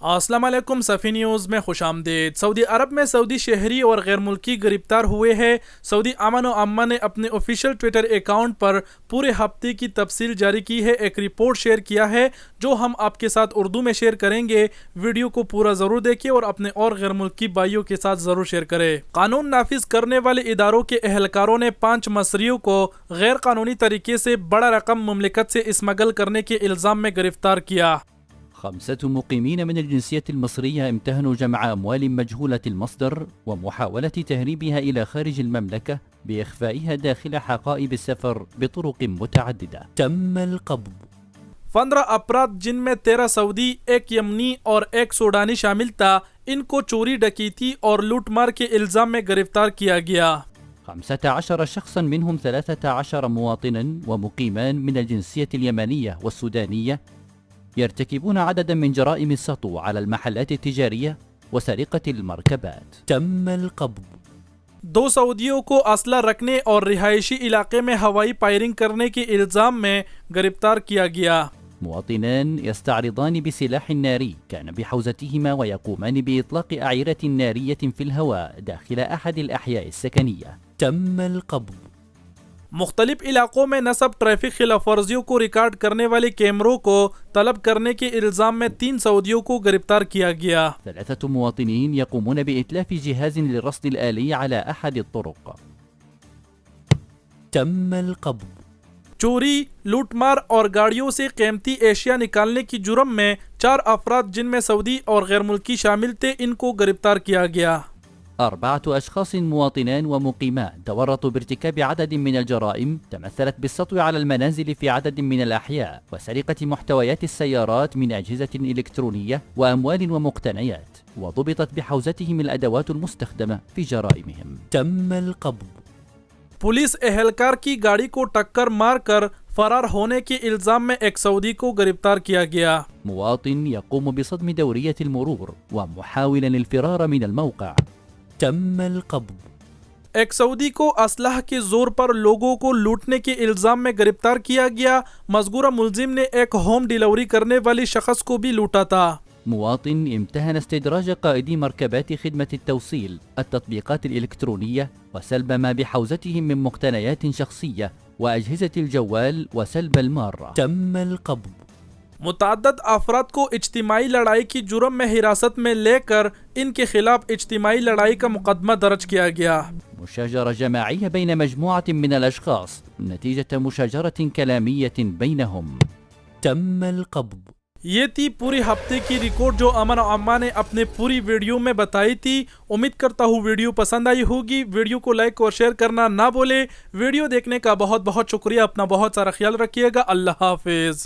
अस्सलाम वालेकुम, सफ़ी न्यूज़ में खुशामदीद। सऊदी अरब में सऊदी शहरी और गैर मुल्की गिरफ्तार हुए हैं। सऊदी अमन और अम्मा ने अपने ऑफिशियल ट्विटर अकाउंट पर पूरे हफ्ते की तफसील जारी की है, एक रिपोर्ट शेयर किया है जो हम आपके साथ उर्दू में शेयर करेंगे। वीडियो को पूरा ज़रूर देखिए और अपने और गैर मुल्की भाइयों के साथ ज़रूर शेयर करें। कानून नाफिज करने वाले इदारों के एहलकारों ने 5 मसरियों को गैर कानूनी तरीके से बड़ा रकम मुमलिकत से स्मगल करने के इल्ज़ाम में गिरफ्तार किया। 5 مقيمين من الجنسية المصرية امتهنوا جمع أموال مجهولة المصدر ومحاولة تهريبها إلى خارج المملكة بإخفائها داخل حقائب السفر بطرق متعددة. تم القبض 15 अफराद जिनमें 13 सऊदी, 1 यमनी और 1 सूडानी शामिल था। इनको चोरी, डकैती और लूटमार के इल्ज़ाम में गिरफ्तार किया गया। 15 شخصا منهم 13 مواطنا ومقيمان من الجنسية اليمنية والسودانية يرتكبون عددا من جرائم السطو على المحلات التجارية وسرقة المركبات. تم القبض 2 सऊदियों को असला रखने और रिहायशी इलाके में हवाई फायरिंग करने के इल्ज़ाम में गिरफ्तार किया गया। مواطنان يستعرضان بسلاح ناري كان بحوزتهما ويقومان بإطلاق أعيرة نارية في الهواء داخل أحد الأحياء السكنية. تم القبض मुख्तलिफ इलाकों में नस्ब ट्रैफिक खिलाफ वर्जियों को रिकॉर्ड करने वाले कैमरों को तलब करने के इल्ज़ाम में 3 सऊदियों को गिरफ्तार किया गया। 3 مواطنين يقومون بإتلاف جهاز للرصد الآلي على أحد الطرق. تم القبض चोरी, लूटमार और गाड़ियों से कीमती एशिया निकालने की जुर्म में 4 अफराद जिनमें सऊदी और गैर मुल्की शामिल थे, इनको गिरफ्तार किया गया। 4 أشخاص مواطنان ومقيمان تورطوا بارتكاب عدد من الجرائم تمثلت بالسطو على المنازل في عدد من الأحياء وسرقة محتويات السيارات من أجهزة إلكترونية وأموال ومقتنيات، وضبطت بحوزتهم الأدوات المستخدمة في جرائمهم. تم القبض पुलिस एहलकार की गाड़ी को टक्कर मारकर फरार होने के इल्ज़ाम में एक सऊदी को गिरफ्तार किया गया। مواطن يقوم بصدم دورية المرور ومحاولا الفرار من الموقع. تم القبض एक सऊदी को असलाह के जोर पर लोगों को लूटने के इल्ज़ाम में गिरफ्तार किया गया। मज़कूरा मुलजिम ने एक होम डिलीवरी करने वाली शख्स को भी लूटा था। مواطن امتهن استدراج قائدي مركبات خدمة التوصيل التطبيقات الإلكترونية وسلب ما بحوزتهم من مقتنيات شخصية وأجهزة الجوال وسلب المارة. تم القبض मुतअद्दिद अफराद को इज्तिमाई लड़ाई की जुर्म में हिरासत में लेकर इनके खिलाफ इज्तिमाई लड़ाई का मुकदमा दर्ज किया गया। مشاجرة जमाعية بين مجموعة من الأشخاص نتيجة مشاجرة كلامية بينهم. تم القبض ये थी पूरी हफ्ते की रिकॉर्ड जो अमन और अम्मा ने अपने पूरी वीडियो में बताई थी। उम्मीद करता हूँ वीडियो पसंद आई होगी। वीडियो को लाइक और शेयर करना ना भूले। वीडियो देखने का बहुत बहुत शुक्रिया। अपना बहुत सारा ख्याल रखिएगा। अल्लाह हाफिज़।